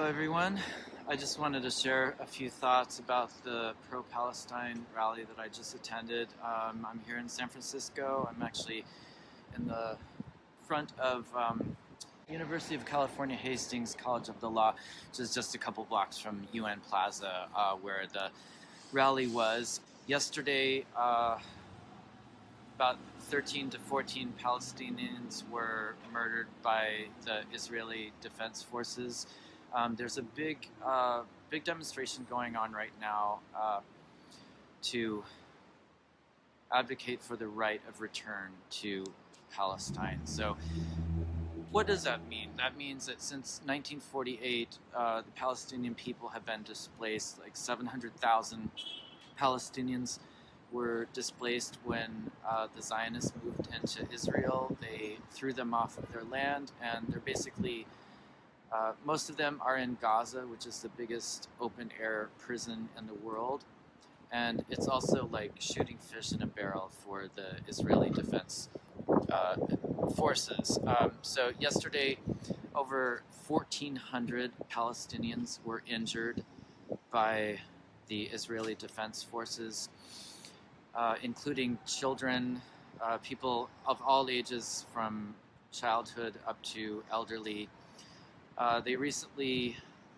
everyone. I just wanted to share a few thoughts about the pro-Palestine rally that I just attended. I'm here in San Francisco. I'm actually in the front of University of California Hastings College of the Law, which is just a couple blocks from UN Plaza, where the rally was. Yesterday, about 13 to 14 Palestinians were murdered by the Israeli Defense Forces. There's a big demonstration going on right now to advocate for the right of return to Palestine. So what does that mean? That means that since 1948, the Palestinian people have been displaced. Like 700,000 Palestinians were displaced when the Zionists moved into Israel. They threw them off of their land, and they're basically most of them are in Gaza, which is the biggest open-air prison in the world. And it's also like shooting fish in a barrel for the Israeli Defense Forces. So yesterday, over 1,400 Palestinians were injured by the Israeli Defense Forces, including children, people of all ages from childhood up to elderly. They recently,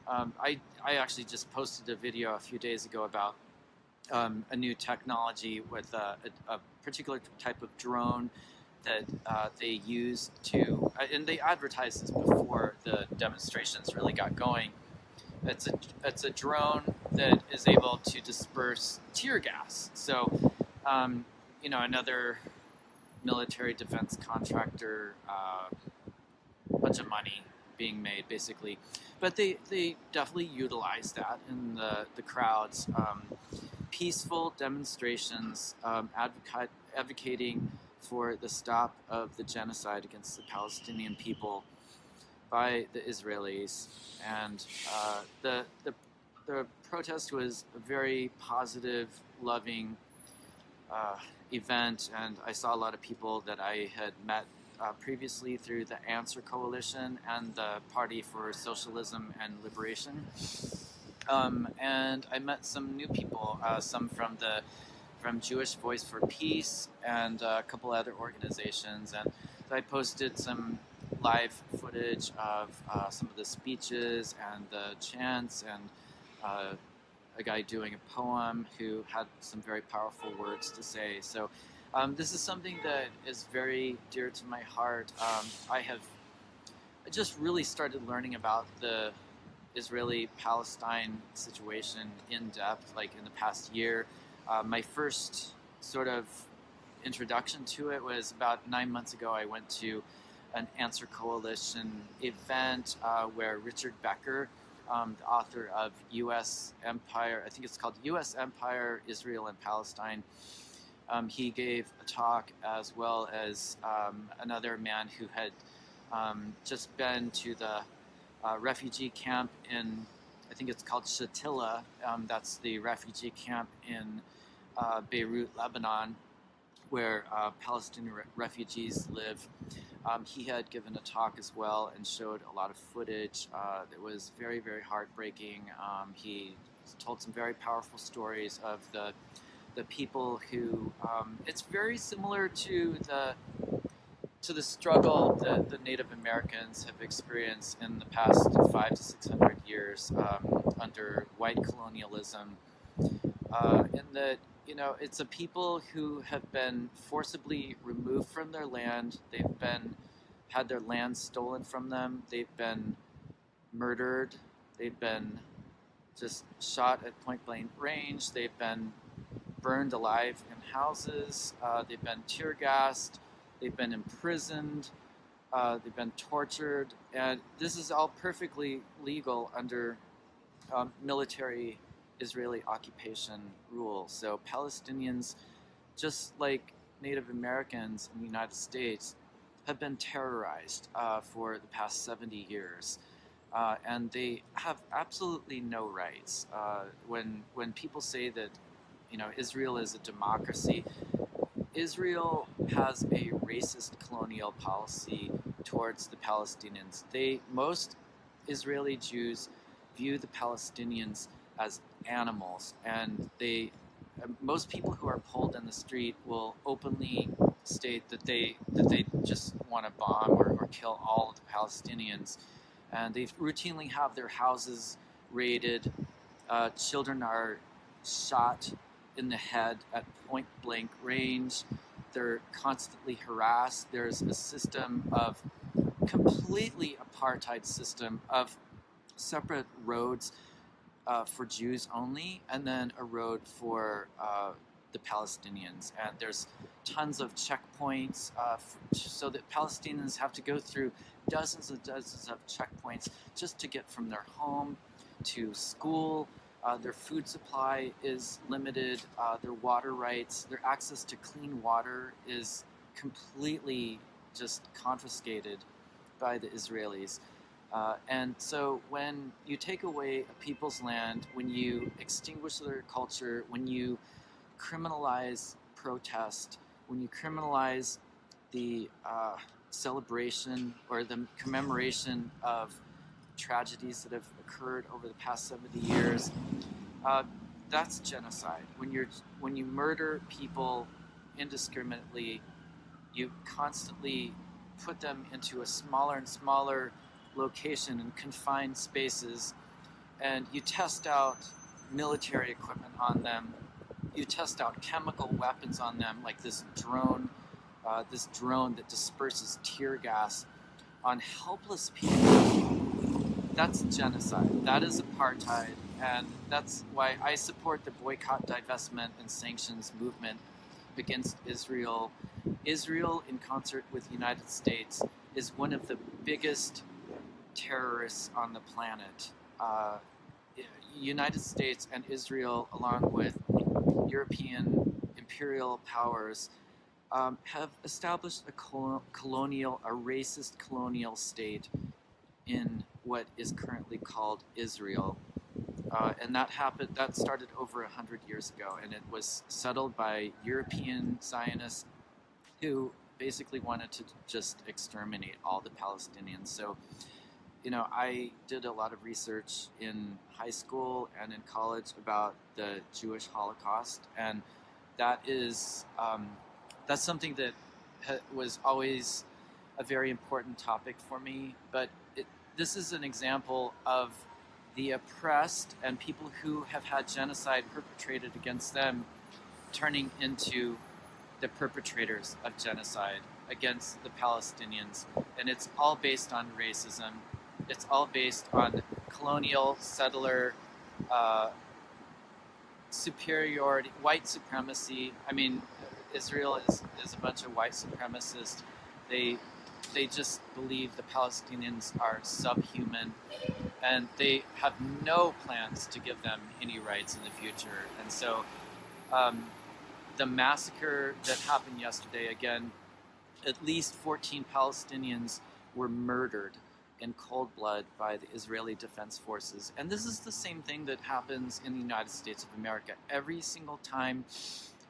I actually just posted a video a few days ago about a new technology with a particular type of drone that they use to, and they advertised this before the demonstrations really got going. It's a drone that is able to disperse tear gas. So, another military defense contractor, bunch of money being made basically, but they definitely utilize that in the crowds. Peaceful demonstrations advocating for the stop of the genocide against the Palestinian people by the Israelis, and the protest was a very positive, loving event, and I saw a lot of people that I had met previously through the Answer Coalition and the Party for Socialism and Liberation. And I met some new people, some from Jewish Voice for Peace and a couple other organizations. And I posted some live footage of some of the speeches and the chants, and a guy doing a poem who had some very powerful words to say. So this is something that is very dear to my heart. I just really started learning about the Israeli-Palestine situation in depth, like in the past year. My first sort of introduction to it was about 9 months ago. I went to an Answer Coalition event where Richard Becker, the author of U.S. Empire, I think it's called U.S. Empire, Israel and Palestine, he gave a talk, as well as another man who had just been to the refugee camp in, I think it's called Shatila, that's the refugee camp in Beirut, Lebanon, where Palestinian refugees live. He had given a talk as well and showed a lot of footage that was very, very heartbreaking. He told some very powerful stories of the people who, it's very similar to the struggle that the Native Americans have experienced in the past 500 to 600 years under white colonialism, in that, it's a people who have been forcibly removed from their land. They've had their land stolen from them. They've been murdered. They've been just shot at point blank range. They've been burned alive in houses. They've been tear gassed. They've been imprisoned. They've been tortured. And this is all perfectly legal under military Israeli occupation rule. So Palestinians, just like Native Americans in the United States, have been terrorized for the past 70 years. And they have absolutely no rights. When people say that, Israel is a democracy, Israel has a racist colonial policy towards the Palestinians. Most Israeli Jews view the Palestinians as animals, and most people who are polled in the street will openly state that they just want to bomb or kill all of the Palestinians, and they routinely have their houses raided. Children are shot in the head at point blank range. They're constantly harassed. There's a system of completely apartheid system of separate roads for Jews only, and then a road for the Palestinians. And there's tons of checkpoints, so that Palestinians have to go through dozens and dozens of checkpoints just to get from their home to school. Their food supply is limited. Their water rights, their access to clean water is completely just confiscated by the Israelis. And so when you take away a people's land, when you extinguish their culture, when you criminalize protest, when you criminalize the celebration or the commemoration of tragedies that have occurred over the past 70 years, that's genocide. When you murder people indiscriminately, you constantly put them into a smaller and smaller location in confined spaces, and you test out military equipment on them. You test out chemical weapons on them, like this drone that disperses tear gas on helpless people. That's genocide. That is apartheid, and that's why I support the boycott, divestment, and sanctions movement against Israel. Israel, in concert with the United States, is one of the biggest terrorists on the planet. United States and Israel, along with European imperial powers, have established a racist colonial state in what is currently called Israel. And that started over 100 years ago, and it was settled by European Zionists who basically wanted to just exterminate all the Palestinians. So, I did a lot of research in high school and in college about the Jewish Holocaust, and that's something that was always a very important topic for me. But this is an example of the oppressed and people who have had genocide perpetrated against them turning into the perpetrators of genocide against the Palestinians. And it's all based on racism. It's all based on colonial, settler, superiority, white supremacy. I mean, Israel is a bunch of white supremacists. They just believe the Palestinians are subhuman, and they have no plans to give them any rights in the future. And so the massacre that happened yesterday, again, at least 14 Palestinians were murdered in cold blood by the Israeli Defense Forces. And this is the same thing that happens in the United States of America. Every single time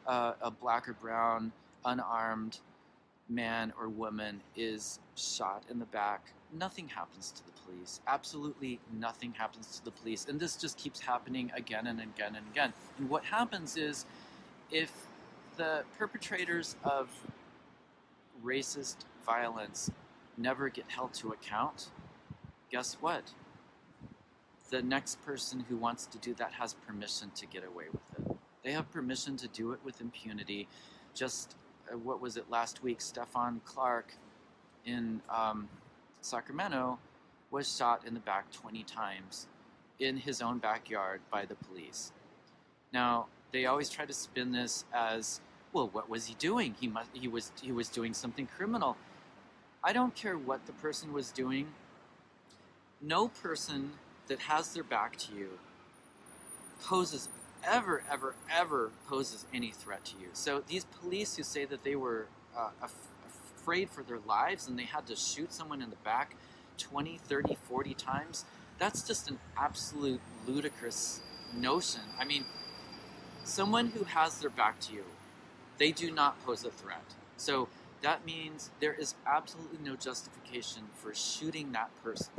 a black or brown, unarmed man or woman is shot in the back, nothing happens to the police. Absolutely nothing happens to the police. And this just keeps happening again and again and again. And what happens is, if the perpetrators of racist violence never get held to account, guess what? The next person who wants to do that has permission to get away with it. They have permission to do it with impunity. Just, what was it, last week, Stephon Clark in Sacramento was shot in the back 20 times in his own backyard by the police. Now, they always try to spin this as, well, what was he doing? He was doing something criminal. I don't care what the person was doing. No person that has their back to you ever poses any threat to you. So these police who say that they were afraid for their lives and they had to shoot someone in the back 20, 30, 40 times, that's just an absolute ludicrous notion. I mean, someone who has their back to you, they do not pose a threat. So that means there is absolutely no justification for shooting that person.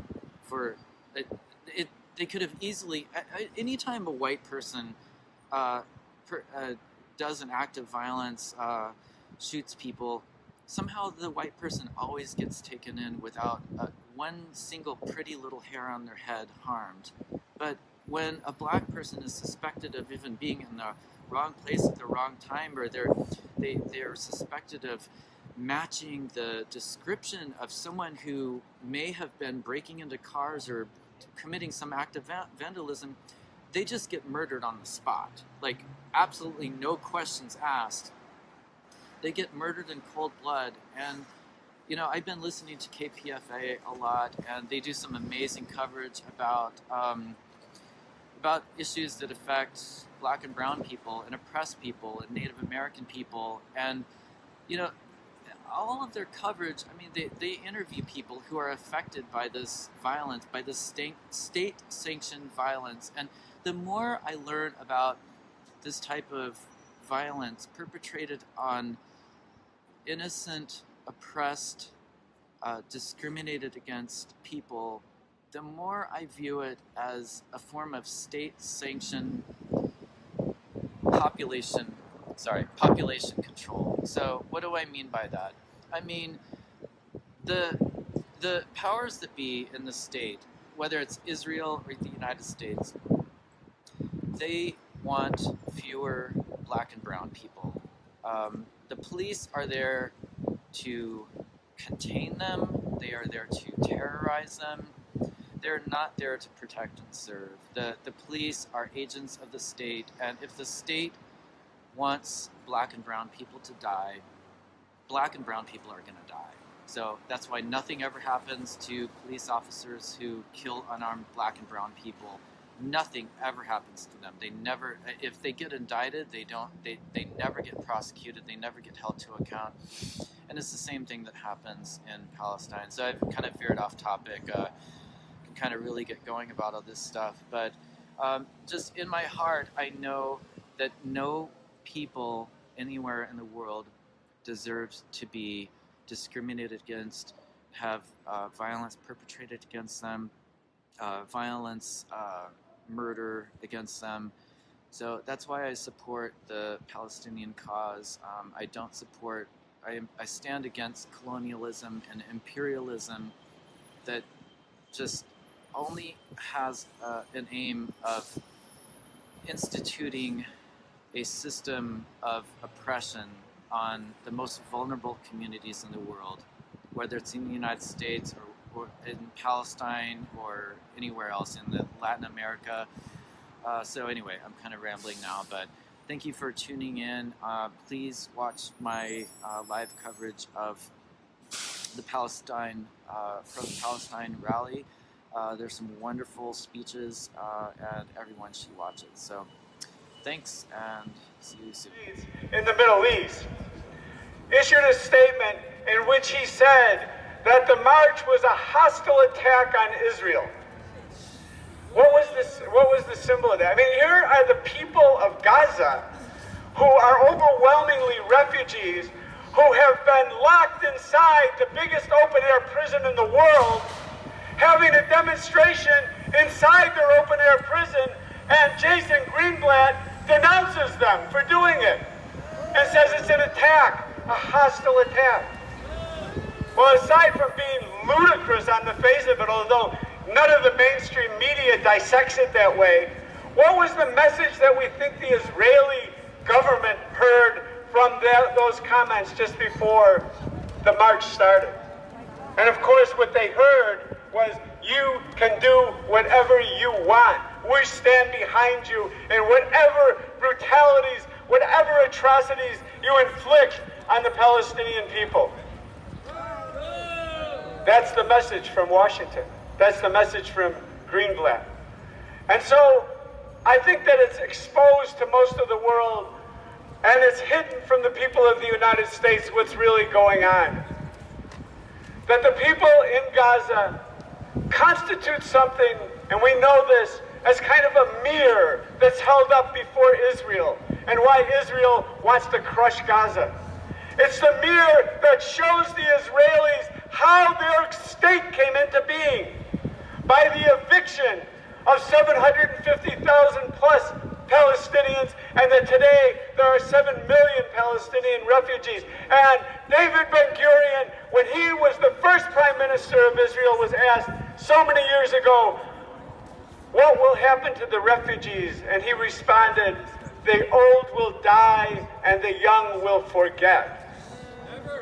they could have easily, anytime a white person does an act of violence, shoots people, somehow the white person always gets taken in without one single pretty little hair on their head harmed. But when a black person is suspected of even being in the wrong place at the wrong time, or they're suspected of matching the description of someone who may have been breaking into cars or committing some act of vandalism, they just get murdered on the spot. Like, absolutely no questions asked. They get murdered in cold blood. And, you know, I've been listening to KPFA a lot, and they do some amazing coverage about issues that affect black and brown people and oppressed people and Native American people. And, you know, all of their coverage, I mean, they interview people who are affected by this violence, by this state-sanctioned violence. And the more I learn about this type of violence perpetrated on innocent, oppressed, discriminated against people, the more I view it as a form of state-sanctioned population control. So what do I mean by that? I mean, the powers that be in the state, whether it's Israel or the United States, they want fewer black and brown people. The police are there to contain them. They are there to terrorize them. They're not there to protect and serve. The police are agents of the state, and if the state wants black and brown people to die, black and brown people are going to die. So that's why nothing ever happens to police officers who kill unarmed black and brown people. Nothing ever happens to them. They never, if they get indicted, they never get prosecuted. They never get held to account. And it's the same thing that happens in Palestine. So I've kind of veered off topic. Can kind of really get going about all this stuff. But just in my heart, I know that no people anywhere in the world deserves to be discriminated against, have violence perpetrated against them, violence, murder against them. So that's why I support the Palestinian cause. I don't support, I stand against colonialism and imperialism that just only has an aim of instituting a system of oppression on the most vulnerable communities in the world, whether it's in the United States or in Palestine or anywhere else in Latin America. So anyway, I'm kind of rambling now, but thank you for tuning in. Please watch my live coverage of the Palestine pro-Palestine rally. There's some wonderful speeches, and everyone should watch it. So thanks, and see you soon. In the Middle East, issued a statement in which he said that the march was a hostile attack on Israel. What was the symbol of that? I mean, here are the people of Gaza who are overwhelmingly refugees who have been locked inside the biggest open-air prison in the world, having a demonstration inside their open-air prison, and Jason Greenblatt denounces them for doing it and says it's an attack, a hostile attack. Well, aside from being ludicrous on the face of it, although none of the mainstream media dissects it that way, what was the message that we think the Israeli government heard from those comments just before the march started? And of course, what they heard was, you can do whatever you want. We stand behind you in whatever brutalities, whatever atrocities you inflict on the Palestinian people. That's the message from Washington. That's the message from Greenblatt. And so I think that it's exposed to most of the world, and it's hidden from the people of the United States what's really going on. That the people in Gaza constitute something, and we know this, as kind of a mirror that's held up before Israel, and why Israel wants to crush Gaza. It's the mirror that shows the Israelis how their state came into being, by the eviction of 750,000 plus Palestinians, and that today there are 7 million Palestinian refugees. And David Ben-Gurion, when he was the first prime minister of Israel, was asked so many years ago, what will happen to the refugees? And he responded, the old will die and the young will forget.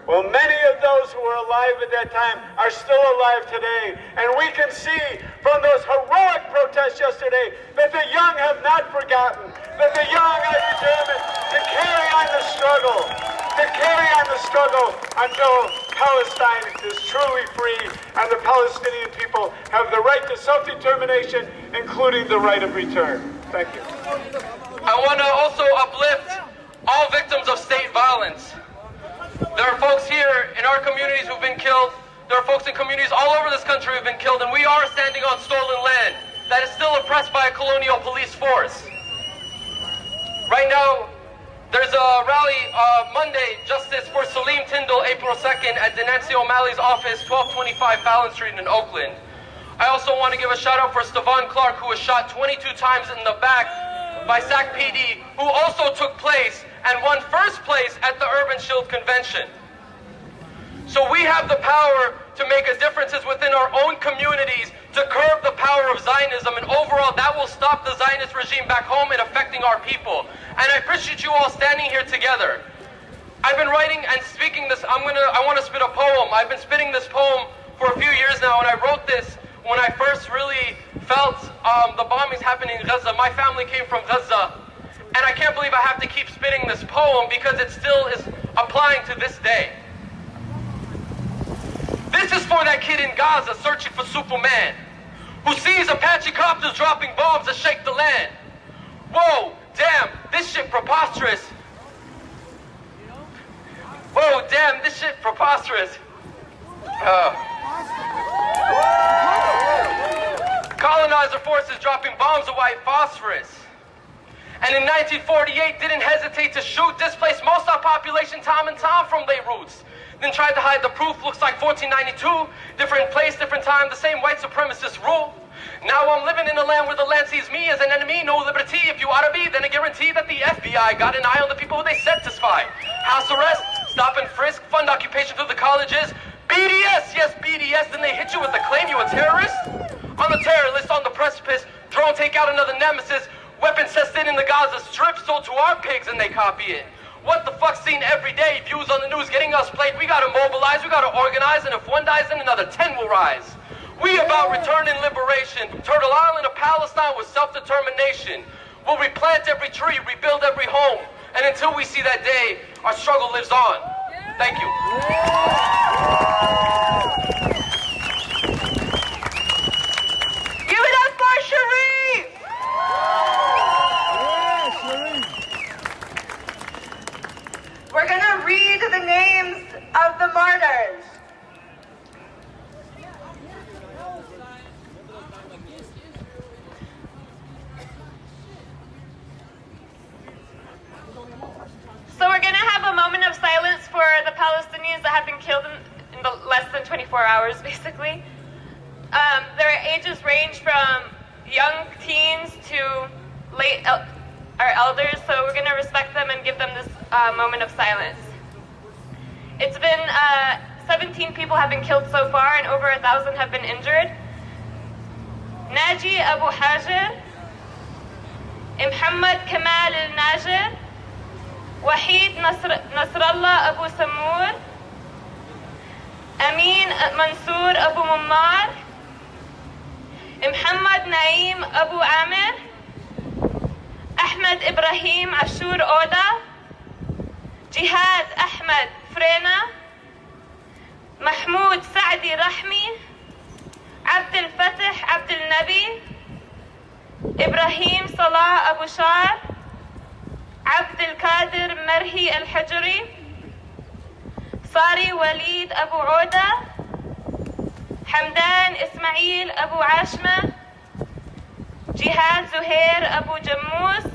Well, many of those who were alive at that time are still alive today. And we can see from those heroic protests yesterday that the young have not forgotten, that the young are determined to carry on the struggle until Palestine is truly free and the Palestinian people have the right to self-determination, including the right of return. Thank you. I want to also uplift all victims of state violence. There are folks here in our communities who've been killed. There are folks in communities all over this country who've been killed, and we are standing on stolen land that is still oppressed by a colonial police force. Right now, there's a rally Monday, Justice for Salim Tyndall, April 2nd at Nancy O'Malley's office, 1225 Fallon Street in Oakland. I also want to give a shout out for Stevan Clark, who was shot 22 times in the back by SAC PD, who also took place and won first place at the Urban Shield Convention. So we have the power to make a difference within our own communities to curb the power of Zionism, and overall that will stop the Zionist regime back home and affecting our people. And I appreciate you all standing here together. I've been writing and speaking this, I want to spit a poem. I've been spitting this poem for a few years now, and I wrote this when I first really felt the bombings happening in Gaza. My family came from Gaza, and I can't believe I have to keep spitting this poem because it still is applying to this day. This is for that kid in Gaza searching for Superman, who sees Apache copters dropping bombs that shake the land. Whoa, damn, this shit preposterous. Whoa, damn, this shit preposterous. Colonizer forces dropping bombs of white phosphorus. And in 1948 didn't hesitate to shoot, displace most of our population time and time from their roots. Then tried to hide the proof, looks like 1492, different place, different time, the same white supremacist rule. Now I'm living in a land where the land sees me as an enemy, no liberty. If you ought to be, then I guarantee that the FBI got an eye on the people who they satisfy. House arrest, stop and frisk, fund occupation through the colleges. BDS, yes, BDS, then they hit you with the claim you a terrorist? On the terror list, on the precipice, drone take out another nemesis. Weapons tested in the Gaza Strip, sold to our pigs and they copy it. What the fuck's seen every day? Views on the news getting us played. We gotta mobilize, we gotta organize, and if one dies, then another 10 will rise. We about return and liberation. Turtle Island of Palestine with self-determination. We'll replant every tree, rebuild every home. And until we see that day, our struggle lives on. Thank you. Give it up for Sharif! We're going to read the names of the martyrs. So we're going to have a moment of silence for the Palestinians that have been killed in the less than 24 hours, basically. Their ages range from young teens to late our elders, so we're going to respect them and give them this moment of silence. It's been 17 people have been killed so far and over 1,000 have been injured. Naji Abu Hajar, Muhammad Kamal al-Najir, Wahid Nasrallah Abu Samur, Amin Mansour Abu Mummar, Muhammad Naeem Abu Amir, Ahmed Ibrahim Ashur Oda, Jihad Ahmed Frena, Mahmoud Saadi Rahmi, Abdel Fatih Abdel Nabi, Ibrahim Salah Abu Shar, Abdel Qadir Marhi Al Hajri, Sari Walid Abu Oda, Hamdan Ismail Abu Ashma, Jihad Zuhair Abu Jammus,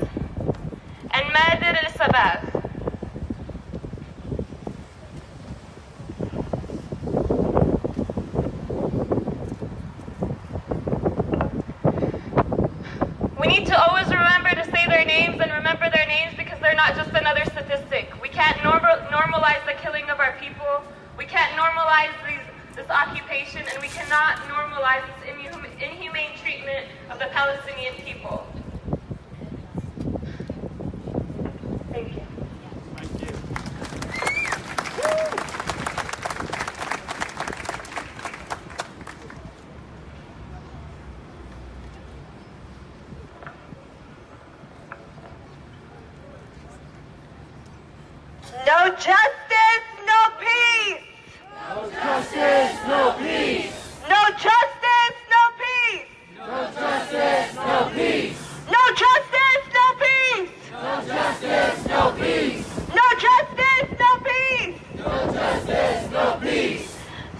and Madir Al Sabah. We need to always remember to say their names and remember their names because they're not just another statistic. We can't normalize the killing of our people. We can't normalize this occupation, and we cannot normalize this inhumane treatment of the Palestinian people. Thank you. Thank you. No justice, no peace. No justice, no peace. No justice, no peace. No justice, no peace. No justice, no peace. No justice, no peace. No justice, no peace. No justice, no peace.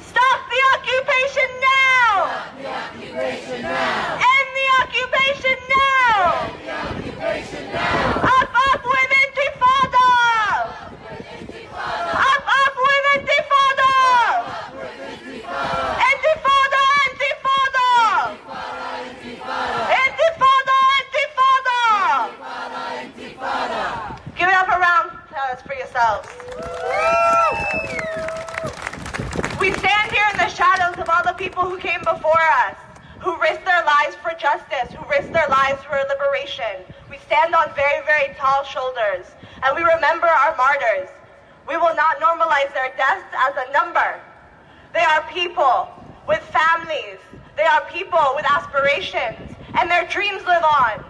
Stop the occupation now. Stop the occupation now. End the occupation now. End the occupation now. Up with Intifada. Up with Intifada. Intifada, Intifada. Intifada, Intifada. Give it up a round for yourselves. We stand here in the shadows of all the people who came before us, who risked their lives for justice, who risked their lives for liberation. We stand on very, very tall shoulders, and we remember our martyrs. We will not normalize their deaths as a number. They are people with families. They are people with aspirations, and their dreams live on.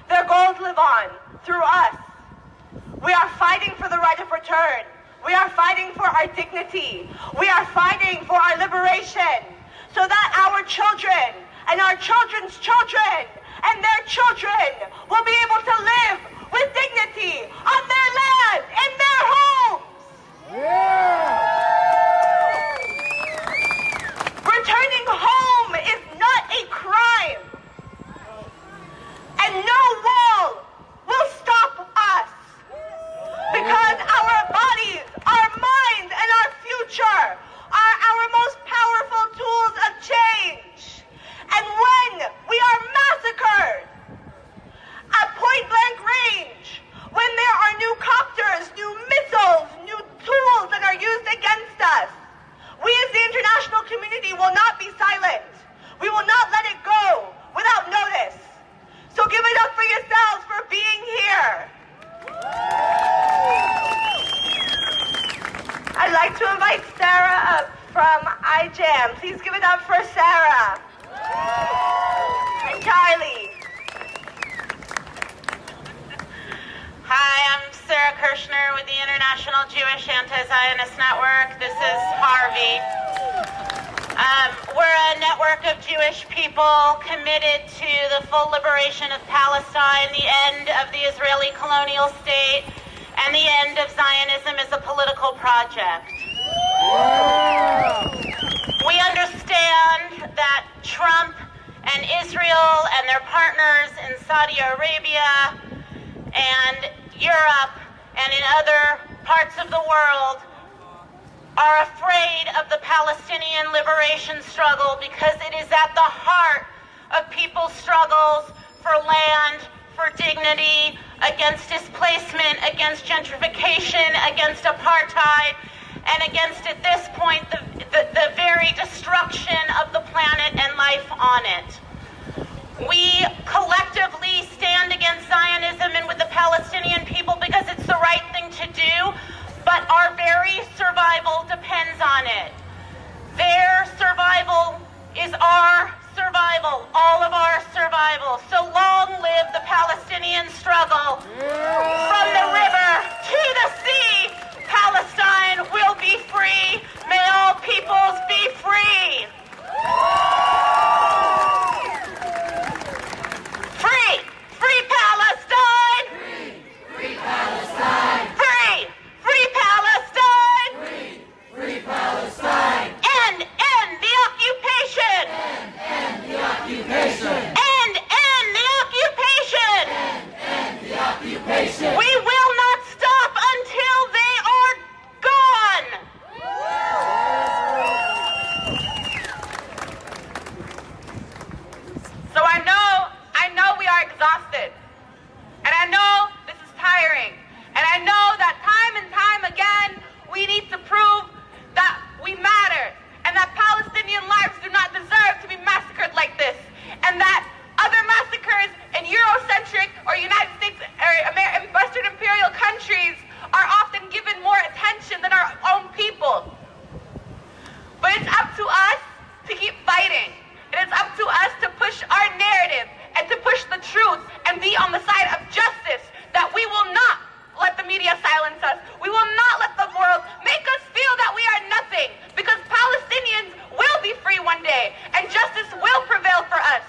Their goals live on through us. We are fighting for the right of return. We are fighting for our dignity. We are fighting for our liberation so that our children and our children's children and their children will be able to live with dignity on their land, in their homes. Returning home is not a crime. And no wall will stop us. Because our bodies, our minds, and our future are our most powerful tools of change. And when we are massacred at point-blank range, when there are new copters, new missiles, new tools that are used against us, we as the international community will not be silent. We will not let it go without notice. So give it up for yourselves for being here. I'd like to invite Sarah up from iJam. Please give it up for Sarah. And Charlie. Hi, I'm Sarah Kirshner with the International Jewish Anti-Zionist Network. This is Harvey. We're a network of Jewish people committed to the full liberation of Palestine, the end of the Israeli colonial state, and the end of Zionism as a political project. We understand that Trump and Israel and their partners in Saudi Arabia and Europe and in other parts of the world are afraid of the Palestinian liberation struggle because it is at the heart of people's struggles for land, for dignity, against displacement, against gentrification, against apartheid, and against, at this point, the very destruction of the planet and life on it. We collectively stand against Zionism and with the Palestinian people because it's the right thing to do, but our very survival depends on it. Their survival is our survival, all of our survival. So long live the Palestinian struggle. From the river to the sea, Palestine will be free. May all peoples be free. Free! Free Palestine! Free Palestine! Free! Free Palestine! Free Palestine! End the occupation! End the occupation! End the occupation! End the occupation! We will not stop until they are gone! So I know we are exhausted. And I know this is tiring. And I know that time and time again, we need to prove that we matter and that Palestinian lives do not deserve to be massacred like this. And that other massacres in Eurocentric or United States or Western imperial countries are often given more attention than our own people. But it's up to us to keep fighting. It is up to us to push our narrative and to push the truth and be on the side of justice, that we will not let the media silence us. We will not let the world make us feel that we are nothing, because Palestinians will be free one day and justice will prevail for us.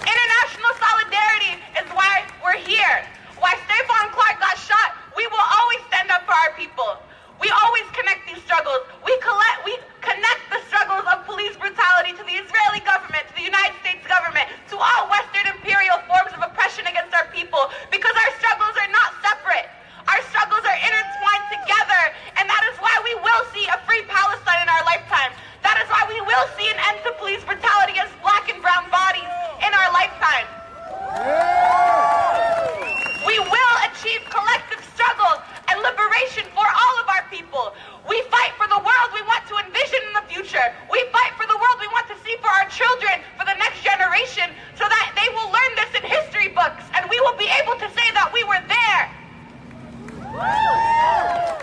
International solidarity is why we're here. Why Stephon Clark got shot, we will always stand up for our people. We always connect these struggles. We connect the struggles of police brutality to the Israeli government, to the United States government, to all Western imperial forms of oppression against our people, because our struggles are not separate. Our struggles are intertwined together, and that is why we will see a free Palestine in our lifetime. That is why we will see an end to police brutality against black and brown bodies in our lifetime. We will achieve collective struggle and liberation for all of our people. We fight for the world we want to envision in the future. We fight for the world we want to see for our children, for the next generation, so that they will learn this in history books and we will be able to say that we were there.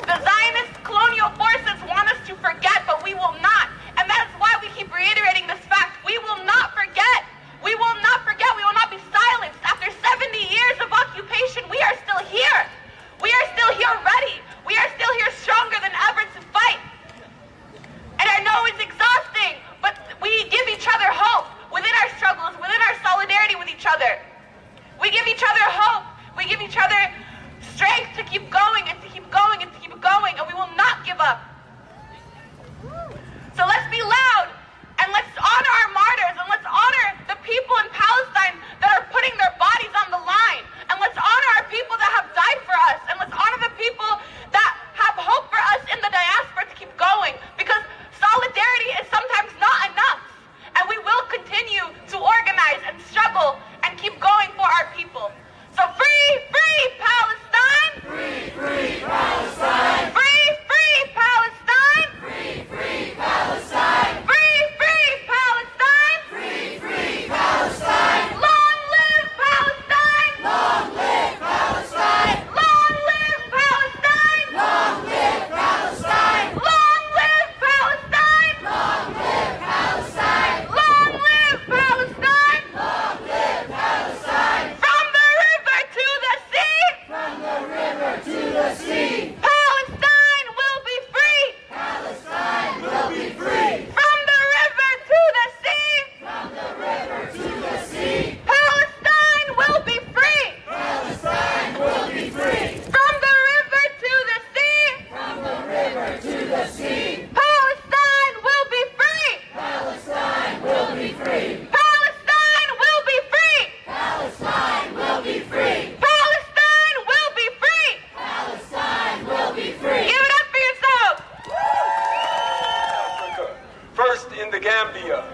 The Zionist colonial forces want us to forget, but we will not. And that's why we keep reiterating this fact. We will not forget. We will not forget. We will not be silenced. After 70 years of occupation, we are still here. We are still here ready. We are still here stronger than ever to fight. And I know it's exhausting, but we give each other hope within our struggles, within our solidarity with each other. We give each other hope. We give each other strength to keep going and to keep going and to keep going, and we will not give up. So let's be loud, and let's honor our martyrs, and let's honor the people in Palestine that are putting their bodies on the line, and let's honor our people that have died for us, and let's honor the people that have hope for us in the diaspora to keep going, because solidarity is sometimes not enough, and we will continue to organize and struggle and keep going for our people. So free, free Palestine! Free, free Palestine! Free, free Palestine! Free, free Palestine! Free, free Palestine! Free, free Palestine! Long live Palestine! Long live Palestine! Long live Palestine! Long live Palestine! Long live Palestine! Long live Palestine! Long live Palestine! Long live Palestine! From the river to the sea! From the river to the sea! Palestine will be free! Palestine will be free! From the river to the sea! From the river to the sea! Palestine will be free! Palestine will be free! From the river to the sea! From the river to the sea! Palestine will be free! Palestine will be free! Palestine will be free! Palestine will be free! Palestine will be free! Palestine will be free! Give it up for yourself! Africa, first in the Gambia,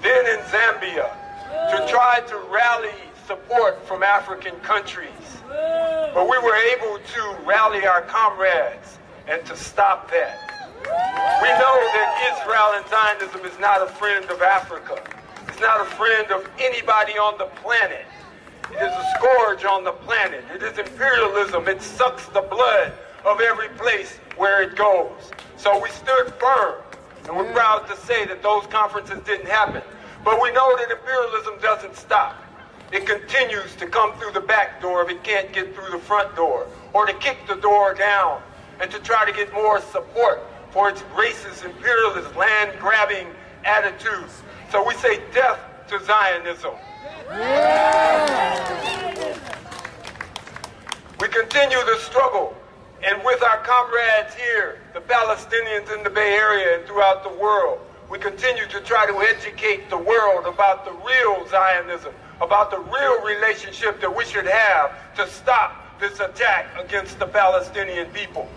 then in Zambia, to try to rally support from African countries. But we were able to rally our comrades and to stop that. We know that Israel and Zionism is not a friend of Africa. It's not a friend of anybody on the planet. It is a scourge on the planet. It is imperialism. It sucks the blood of every place where it goes. So we stood firm, and we're proud to say that those conferences didn't happen. But we know that imperialism doesn't stop. It continues to come through the back door if it can't get through the front door, or to kick the door down and to try to get more support for its racist, imperialist, land-grabbing attitudes. So we say death to Zionism. We continue the struggle, and with our comrades here, the Palestinians in the Bay Area and throughout the world, we continue to try to educate the world about the real Zionism, about the real relationship that we should have to stop this attack against the Palestinian people.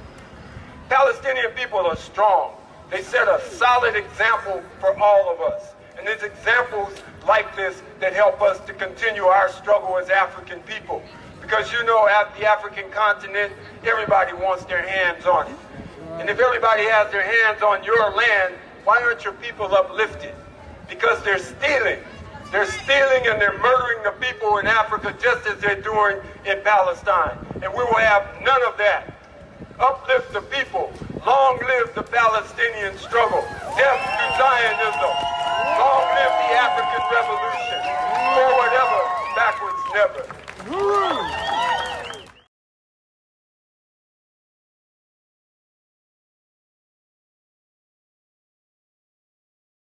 Palestinian people are strong. They set a solid example for all of us. And it's examples like this that help us to continue our struggle as African people. Because you know, at the African continent, everybody wants their hands on it. And if everybody has their hands on your land, why aren't your people uplifted? Because they're stealing. They're stealing and they're murdering the people in Africa just as they're doing in Palestine. And we will have none of that. Uplift the people. Long live the Palestinian struggle. Death to Zionism. Long live the African Revolution. Forward ever, backwards never.